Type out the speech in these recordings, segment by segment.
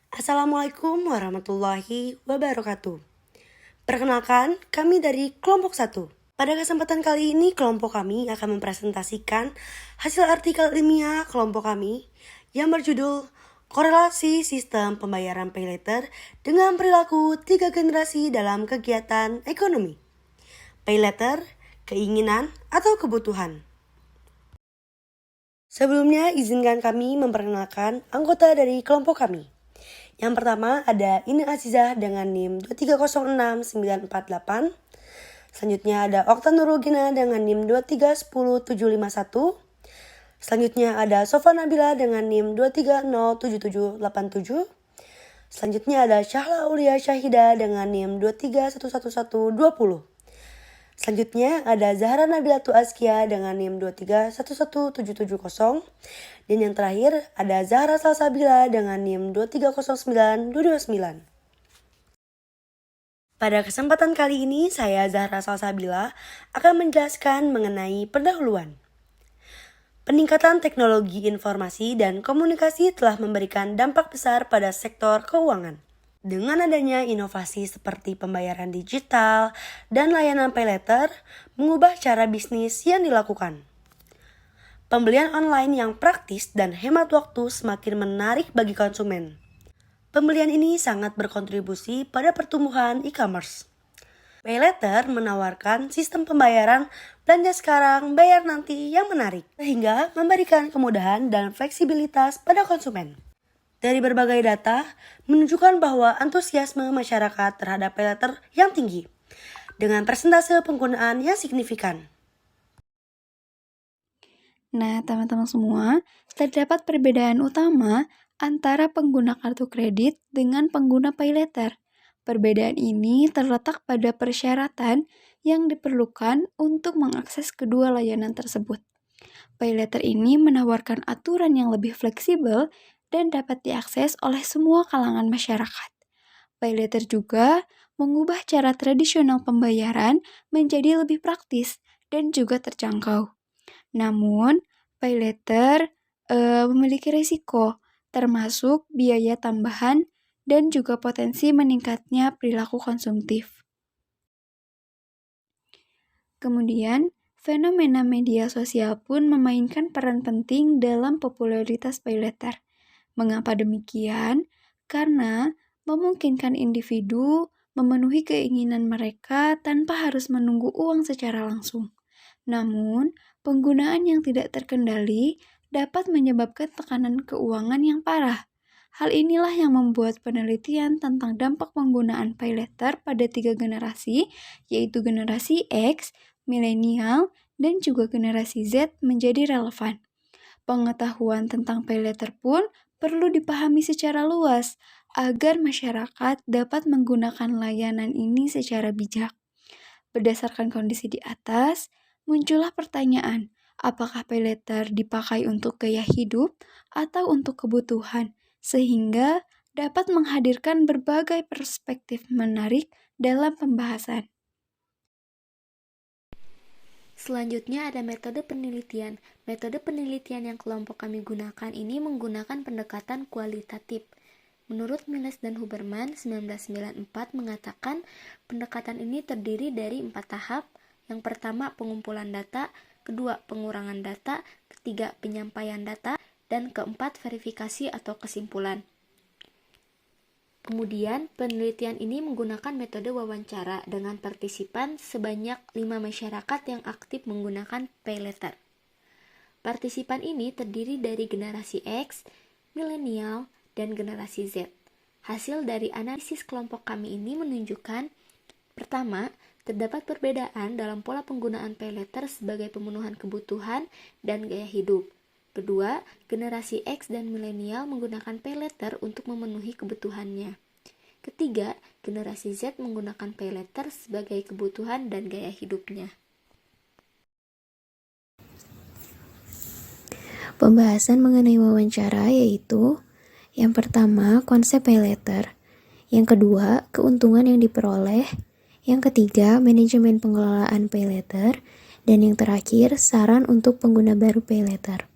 Assalamualaikum warahmatullahi wabarakatuh. Perkenalkan, kami dari kelompok 1. Pada kesempatan kali ini, kelompok kami akan mempresentasikan hasil artikel ilmiah kelompok kami yang berjudul Korelasi Sistem Pembayaran Paylater dengan Perilaku 3 Generasi dalam Kegiatan Ekonomi. Paylater, keinginan atau kebutuhan. Sebelumnya, izinkan kami memperkenalkan anggota dari kelompok kami. Yang pertama ada Ine Azizah dengan NIM 2306948. Selanjutnya ada Okta Nurugina dengan NIM 2310751. Selanjutnya ada Sofa Nabila dengan NIM 2307787. Selanjutnya ada Syahla Aulia Syahida dengan NIM 2311120. Selanjutnya ada Zahra Nabilatu Azkia dengan NIM 2311770. Dan yang terakhir ada Zahra Salsabila dengan NIM 2309229. Pada kesempatan kali ini saya Zahra Salsabila akan menjelaskan mengenai pendahuluan. Peningkatan teknologi informasi dan komunikasi telah memberikan dampak besar pada sektor keuangan. Dengan adanya inovasi seperti pembayaran digital dan layanan paylater mengubah cara bisnis yang dilakukan. Pembelian online yang praktis dan hemat waktu semakin menarik bagi konsumen. Pembelian ini sangat berkontribusi pada pertumbuhan e-commerce. Paylater menawarkan sistem pembayaran belanja sekarang, bayar nanti yang menarik, sehingga memberikan kemudahan dan fleksibilitas pada konsumen. Dari berbagai data, menunjukkan bahwa antusiasme masyarakat terhadap paylater yang tinggi, dengan persentase penggunaan yang signifikan. Nah, teman-teman semua, terdapat perbedaan utama antara pengguna kartu kredit dengan pengguna paylater. Perbedaan ini terletak pada persyaratan yang diperlukan untuk mengakses kedua layanan tersebut. Paylater ini menawarkan aturan yang lebih fleksibel dan dapat diakses oleh semua kalangan masyarakat. Paylater juga mengubah cara tradisional pembayaran menjadi lebih praktis dan juga terjangkau. Namun, paylater memiliki risiko, termasuk biaya tambahan dan juga potensi meningkatnya perilaku konsumtif. Kemudian, fenomena media sosial pun memainkan peran penting dalam popularitas paylater. Mengapa demikian? Karena memungkinkan individu memenuhi keinginan mereka tanpa harus menunggu uang secara langsung. Namun, penggunaan yang tidak terkendali dapat menyebabkan tekanan keuangan yang parah. Hal inilah yang membuat penelitian tentang dampak penggunaan paylater pada 3 generasi, yaitu generasi X, milenial, dan juga generasi Z menjadi relevan. Pengetahuan tentang paylater pun perlu dipahami secara luas agar masyarakat dapat menggunakan layanan ini secara bijak. Berdasarkan kondisi di atas, muncullah pertanyaan, apakah paylater dipakai untuk gaya hidup atau untuk kebutuhan, sehingga dapat menghadirkan berbagai perspektif menarik dalam pembahasan. Selanjutnya ada metode penelitian. Metode penelitian yang kelompok kami gunakan ini menggunakan pendekatan kualitatif. Menurut Miles dan Huberman 1994 mengatakan pendekatan ini terdiri dari 4 tahap. Yang pertama pengumpulan data, kedua pengurangan data, ketiga penyampaian data, dan keempat verifikasi atau kesimpulan. Kemudian, penelitian ini menggunakan metode wawancara dengan partisipan sebanyak 5 masyarakat yang aktif menggunakan paylater. Partisipan ini terdiri dari generasi X, milenial, dan generasi Z. Hasil dari analisis kelompok kami ini menunjukkan, pertama, terdapat perbedaan dalam pola penggunaan paylater sebagai pemenuhan kebutuhan dan gaya hidup. Kedua, generasi X dan milenial menggunakan paylater untuk memenuhi kebutuhannya. Ketiga, generasi Z menggunakan paylater sebagai kebutuhan dan gaya hidupnya. Pembahasan mengenai wawancara yaitu yang pertama, konsep paylater. Yang kedua, keuntungan yang diperoleh. Yang ketiga, manajemen pengelolaan paylater. Dan yang terakhir, saran untuk pengguna baru paylater.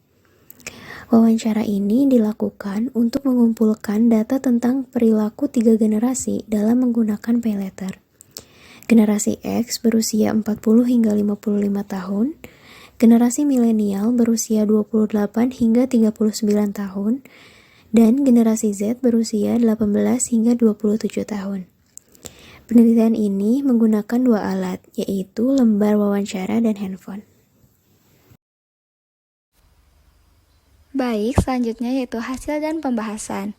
Wawancara ini dilakukan untuk mengumpulkan data tentang perilaku 3 generasi dalam menggunakan paylater. Generasi X berusia 40 hingga 55 tahun, generasi milenial berusia 28 hingga 39 tahun, dan generasi Z berusia 18 hingga 27 tahun. Penelitian ini menggunakan 2 alat, yaitu lembar wawancara dan handphone. Baik, selanjutnya yaitu hasil dan pembahasan.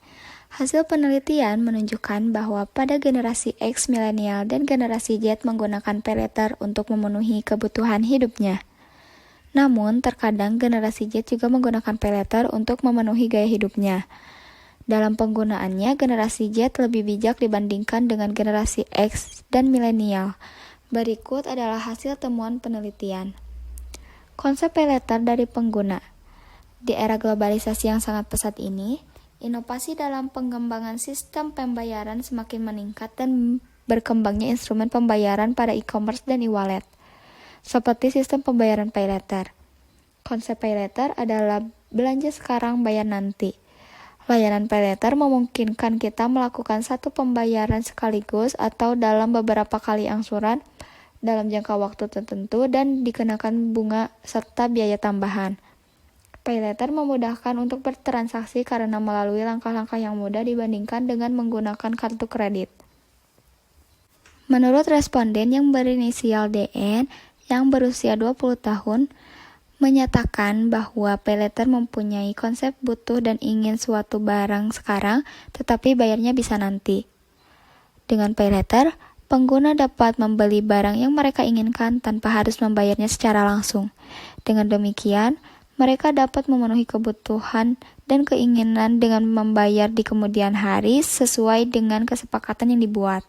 Hasil penelitian menunjukkan bahwa pada generasi X milenial dan generasi Z menggunakan paylater untuk memenuhi kebutuhan hidupnya. Namun, terkadang generasi Z juga menggunakan paylater untuk memenuhi gaya hidupnya. Dalam penggunaannya, generasi Z lebih bijak dibandingkan dengan generasi X dan milenial. Berikut adalah hasil temuan penelitian. Konsep paylater dari pengguna. Di era globalisasi yang sangat pesat ini, inovasi dalam pengembangan sistem pembayaran semakin meningkat dan berkembangnya instrumen pembayaran pada e-commerce dan e-wallet, seperti sistem pembayaran paylater. Konsep paylater adalah belanja sekarang, bayar nanti. Layanan paylater memungkinkan kita melakukan satu pembayaran sekaligus atau dalam beberapa kali angsuran dalam jangka waktu tertentu dan dikenakan bunga serta biaya tambahan. Paylater memudahkan untuk bertransaksi karena melalui langkah-langkah yang mudah dibandingkan dengan menggunakan kartu kredit. Menurut responden yang berinisial DN yang berusia 20 tahun, menyatakan bahwa paylater mempunyai konsep butuh dan ingin suatu barang sekarang, tetapi bayarnya bisa nanti. Dengan paylater, pengguna dapat membeli barang yang mereka inginkan tanpa harus membayarnya secara langsung. Dengan demikian, mereka dapat memenuhi kebutuhan dan keinginan dengan membayar di kemudian hari sesuai dengan kesepakatan yang dibuat.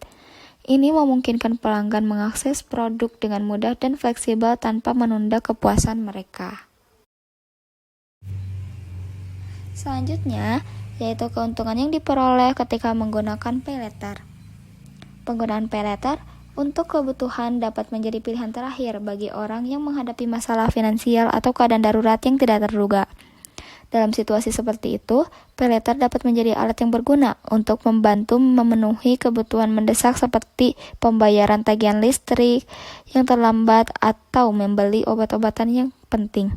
Ini memungkinkan pelanggan mengakses produk dengan mudah dan fleksibel tanpa menunda kepuasan mereka. Selanjutnya, yaitu keuntungan yang diperoleh ketika menggunakan paylater. Penggunaan paylater untuk kebutuhan dapat menjadi pilihan terakhir bagi orang yang menghadapi masalah finansial atau keadaan darurat yang tidak terduga. Dalam situasi seperti itu, paylater dapat menjadi alat yang berguna untuk membantu memenuhi kebutuhan mendesak seperti pembayaran tagihan listrik yang terlambat atau membeli obat-obatan yang penting.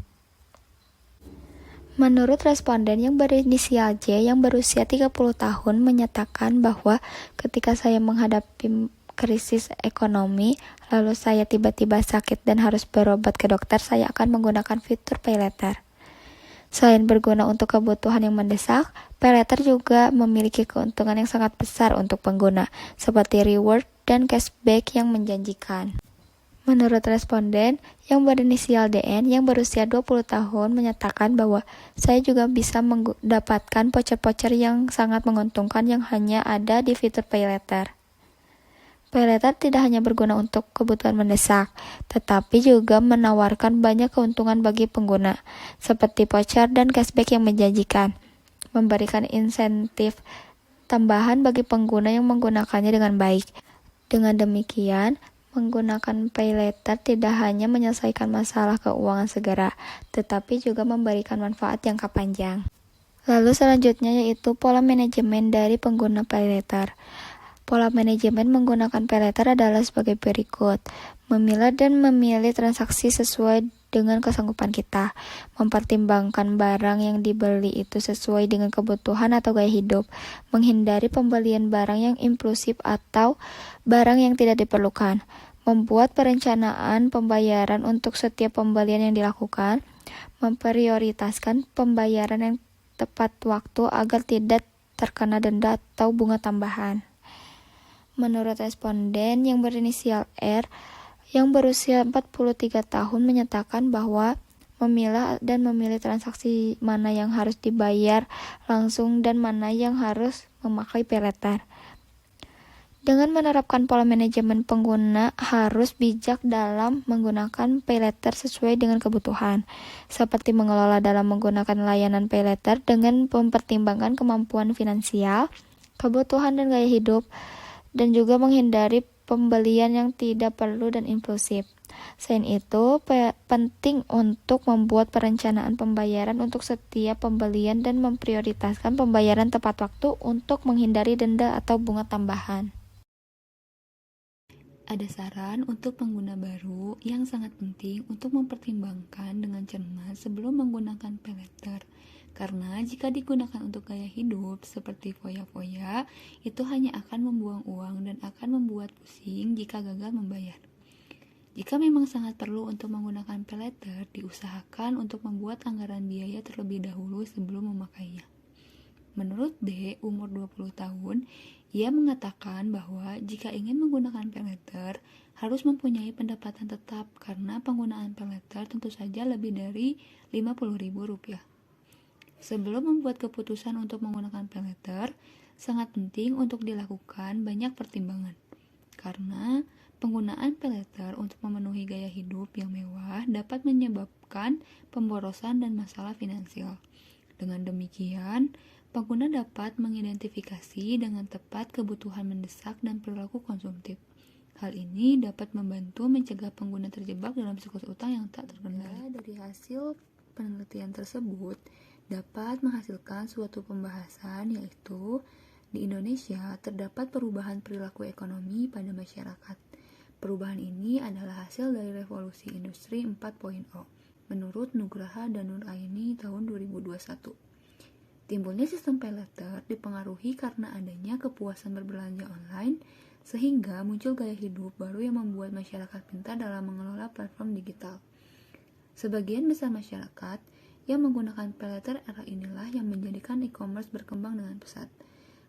Menurut responden yang berinisial J yang berusia 30 tahun menyatakan bahwa ketika saya menghadapi krisis ekonomi, lalu saya tiba-tiba sakit dan harus berobat ke dokter, saya akan menggunakan fitur paylater. Selain berguna untuk kebutuhan yang mendesak, paylater juga memiliki keuntungan yang sangat besar untuk pengguna, seperti reward dan cashback yang menjanjikan. Menurut responden yang berinisial DN yang berusia 20 tahun menyatakan bahwa saya juga bisa mendapatkan voucher-voucher yang sangat menguntungkan yang hanya ada di fitur paylater. Paylater tidak hanya berguna untuk kebutuhan mendesak, tetapi juga menawarkan banyak keuntungan bagi pengguna, seperti voucher dan cashback yang menjanjikan, memberikan insentif tambahan bagi pengguna yang menggunakannya dengan baik. Dengan demikian, menggunakan paylater tidak hanya menyelesaikan masalah keuangan segera, tetapi juga memberikan manfaat jangka panjang. Lalu selanjutnya yaitu pola manajemen dari pengguna paylater. Pola manajemen menggunakan paylater adalah sebagai berikut. Memilah dan memilih transaksi sesuai dengan kesanggupan kita. Mempertimbangkan barang yang dibeli itu sesuai dengan kebutuhan atau gaya hidup. Menghindari pembelian barang yang impulsif atau barang yang tidak diperlukan. Membuat perencanaan pembayaran untuk setiap pembelian yang dilakukan. Memprioritaskan pembayaran yang tepat waktu agar tidak terkena denda atau bunga tambahan. Menurut responden yang berinisial R yang berusia 43 tahun menyatakan bahwa memilah dan memilih transaksi mana yang harus dibayar langsung dan mana yang harus memakai paylater. Dengan menerapkan pola manajemen, pengguna harus bijak dalam menggunakan paylater sesuai dengan kebutuhan, seperti mengelola dalam menggunakan layanan paylater dengan mempertimbangkan kemampuan finansial, kebutuhan dan gaya hidup, dan juga menghindari pembelian yang tidak perlu dan impulsif. Selain itu, penting untuk membuat perencanaan pembayaran untuk setiap pembelian dan memprioritaskan pembayaran tepat waktu untuk menghindari denda atau bunga tambahan. Ada saran untuk pengguna baru yang sangat penting untuk mempertimbangkan dengan cermat sebelum menggunakan paylater. Karena jika digunakan untuk gaya hidup seperti foya-foya, itu hanya akan membuang uang dan akan membuat pusing jika gagal membayar. Jika memang sangat perlu untuk menggunakan paylater, diusahakan untuk membuat anggaran biaya terlebih dahulu sebelum memakainya. Menurut D, umur 20 tahun, ia mengatakan bahwa jika ingin menggunakan paylater, harus mempunyai pendapatan tetap karena penggunaan paylater tentu saja lebih dari Rp50.000. Sebelum membuat keputusan untuk menggunakan paylater, sangat penting untuk dilakukan banyak pertimbangan. Karena penggunaan paylater untuk memenuhi gaya hidup yang mewah dapat menyebabkan pemborosan dan masalah finansial. Dengan demikian, pengguna dapat mengidentifikasi dengan tepat kebutuhan mendesak dan perilaku konsumtif. Hal ini dapat membantu mencegah pengguna terjebak dalam siklus utang yang tak terkendali. Dari hasil penelitian tersebut, dapat menghasilkan suatu pembahasan yaitu di Indonesia terdapat perubahan perilaku ekonomi pada masyarakat. Perubahan ini adalah hasil dari revolusi industri 4.0 menurut Nugraha dan Nuraini tahun 2021. Timbulnya sistem paylater dipengaruhi karena adanya kepuasan berbelanja online, sehingga muncul gaya hidup baru yang membuat masyarakat pintar dalam mengelola platform digital. Sebagian besar masyarakat yang menggunakan paylater era inilah yang menjadikan e-commerce berkembang dengan pesat.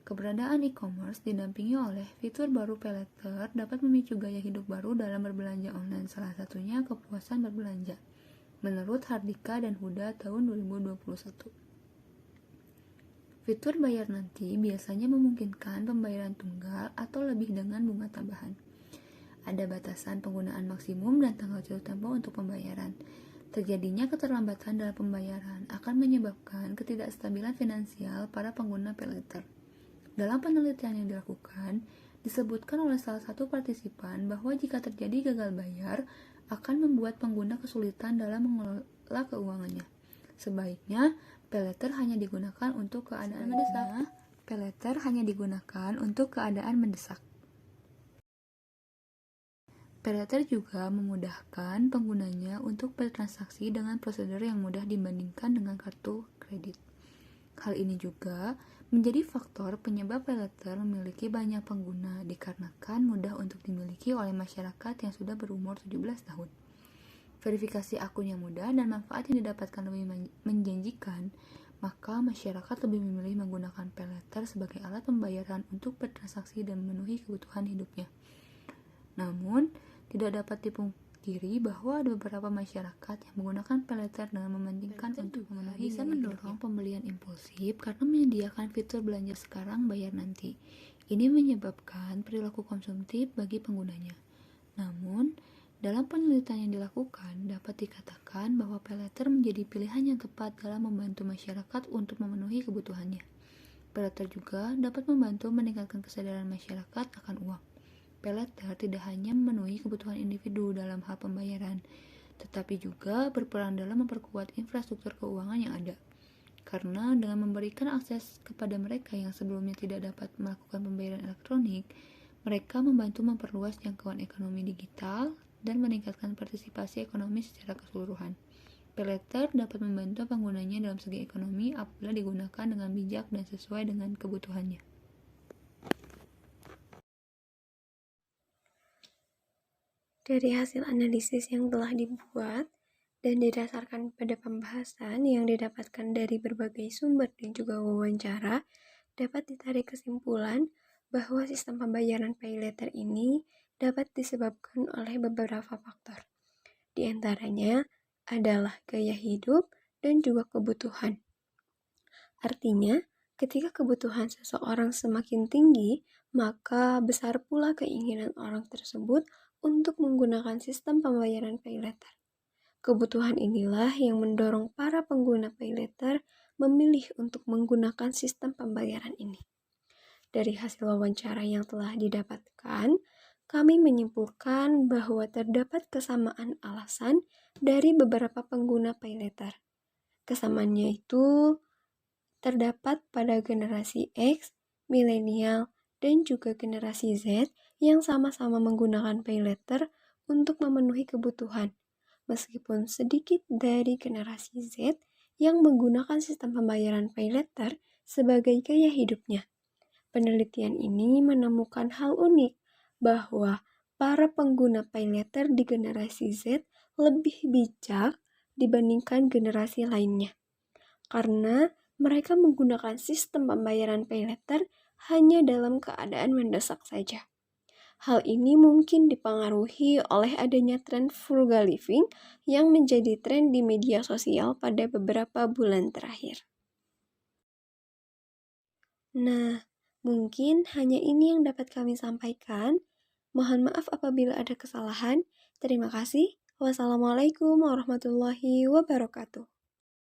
Keberadaan e-commerce didampingi oleh fitur baru paylater dapat memicu gaya hidup baru dalam berbelanja online, salah satunya kepuasan berbelanja, menurut Hardika dan Huda tahun 2021. Fitur bayar nanti biasanya memungkinkan pembayaran tunggal atau lebih dengan bunga tambahan. Ada batasan penggunaan maksimum dan tanggal jatuh tempo untuk pembayaran. Terjadinya keterlambatan dalam pembayaran akan menyebabkan ketidakstabilan finansial para pengguna paylater. Dalam penelitian yang dilakukan, disebutkan oleh salah satu partisipan bahwa jika terjadi gagal bayar, akan membuat pengguna kesulitan dalam mengelola keuangannya. Sebaiknya, paylater hanya digunakan untuk keadaan mendesak. Paylater juga memudahkan penggunanya untuk bertransaksi dengan prosedur yang mudah dibandingkan dengan kartu kredit. Hal ini juga menjadi faktor penyebab paylater memiliki banyak pengguna dikarenakan mudah untuk dimiliki oleh masyarakat yang sudah berumur 17 tahun. Verifikasi akun yang mudah dan manfaat yang didapatkan lebih menjanjikan, maka masyarakat lebih memilih menggunakan paylater sebagai alat pembayaran untuk bertransaksi dan memenuhi kebutuhan hidupnya. Namun, tidak dapat dipungkiri bahwa ada beberapa masyarakat yang menggunakan paylater dengan mementingkan untuk memenuhi bisa mendorong pembelian impulsif karena menyediakan fitur belanja sekarang bayar nanti. Ini menyebabkan perilaku konsumtif bagi penggunanya. Namun, dalam penelitian yang dilakukan, dapat dikatakan bahwa paylater menjadi pilihan yang tepat dalam membantu masyarakat untuk memenuhi kebutuhannya. Paylater juga dapat membantu meningkatkan kesadaran masyarakat akan uang. Paylater tidak hanya memenuhi kebutuhan individu dalam hal pembayaran, tetapi juga berperan dalam memperkuat infrastruktur keuangan yang ada. Karena dengan memberikan akses kepada mereka yang sebelumnya tidak dapat melakukan pembayaran elektronik, mereka membantu memperluas jangkauan ekonomi digital dan meningkatkan partisipasi ekonomi secara keseluruhan. Paylater dapat membantu penggunanya dalam segi ekonomi apabila digunakan dengan bijak dan sesuai dengan kebutuhannya. Dari hasil analisis yang telah dibuat dan didasarkan pada pembahasan yang didapatkan dari berbagai sumber dan juga wawancara, dapat ditarik kesimpulan bahwa sistem pembayaran paylater ini dapat disebabkan oleh beberapa faktor. Di antaranya adalah gaya hidup dan juga kebutuhan. Artinya, ketika kebutuhan seseorang semakin tinggi, maka besar pula keinginan orang tersebut untuk menggunakan sistem pembayaran paylater. Kebutuhan inilah yang mendorong para pengguna paylater memilih untuk menggunakan sistem pembayaran ini. Dari hasil wawancara yang telah didapatkan, kami menyimpulkan bahwa terdapat kesamaan alasan dari beberapa pengguna paylater. Kesamaannya itu terdapat pada generasi X, milenial, dan juga generasi Z yang sama-sama menggunakan paylater untuk memenuhi kebutuhan. Meskipun sedikit dari generasi Z yang menggunakan sistem pembayaran paylater sebagai gaya hidupnya. Penelitian ini menemukan hal unik bahwa para pengguna paylater di generasi Z lebih bijak dibandingkan generasi lainnya. Karena mereka menggunakan sistem pembayaran paylater hanya dalam keadaan mendesak saja. Hal ini mungkin dipengaruhi oleh adanya tren frugal living yang menjadi tren di media sosial pada beberapa bulan terakhir. Nah, mungkin hanya ini yang dapat kami sampaikan. Mohon maaf apabila ada kesalahan. Terima kasih. Wassalamualaikum warahmatullahi wabarakatuh.